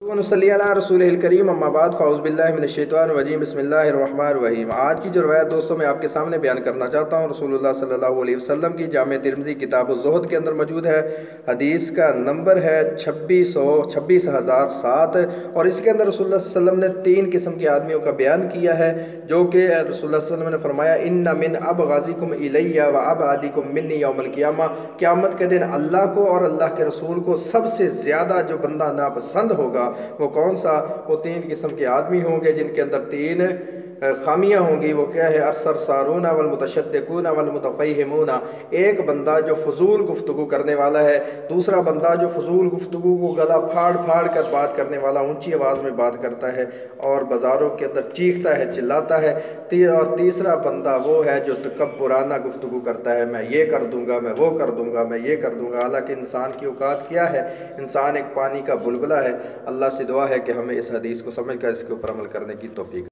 ونصلی علی رسولہ الکریم اما بعد فاعوذ باللہ من الشیطان الرجیم بسم اللہ الرحمن الرحیم۔ آج کی جو روایت دوستوں میں آپ کے سامنے بیان کرنا چاہتا ہوں رسول اللہ صلی اللہ علیہ وسلم کی جامع ترمذی کتاب الزہد کے اندر موجود ہے۔ حدیث کا نمبر ہے 26,007 اور اس کے اندر رسول اللہ صلی اللہ علیہ وسلم نے 3 قسم کے آدمیوں کا بیان کیا ہے، جو کہ رسول اللہ صلی اللہ علیہ وسلم نے فرمایا ان من ابغضکم الی و ابعدکم منی یوم القیامہ، قیامت کے دن اللہ کو اور اللہ کے رسول کو سب سے زیادہ جو بندہ ناپسند ہوگا وہ کون سا؟ وہ 3 قسم کے آدمی ہوں گے جن کے اندر 3 خامیاں ہوں گی۔ وہ کیا ہے؟ السرسارون والمتشدقون والمتفہمون۔ ایک بندہ جو فضول گفتگو کرنے والا ہے، دوسرا بندہ جو فضول گفتگو کو گلا پھاڑ پھاڑ کر بات کرنے والا، اونچی آواز میں بات کرتا ہے اور بازاروں کے اندر چیختا ہے، چلاتا ہے، اور تیسرا بندہ وہ ہے جو تکبرانہ گفتگو کرتا ہے، میں یہ کر دوں گا، میں وہ کر دوں گا، میں یہ کر دوں گا۔ حالانکہ انسان کی اوقات کیا ہے؟ انسان ایک پانی کا بلبلہ ہے۔ اللہ سے دعا ہے کہ ہمیں اس حدیث کو سمجھ کر اس کے اوپر عمل کرنے کی توفیق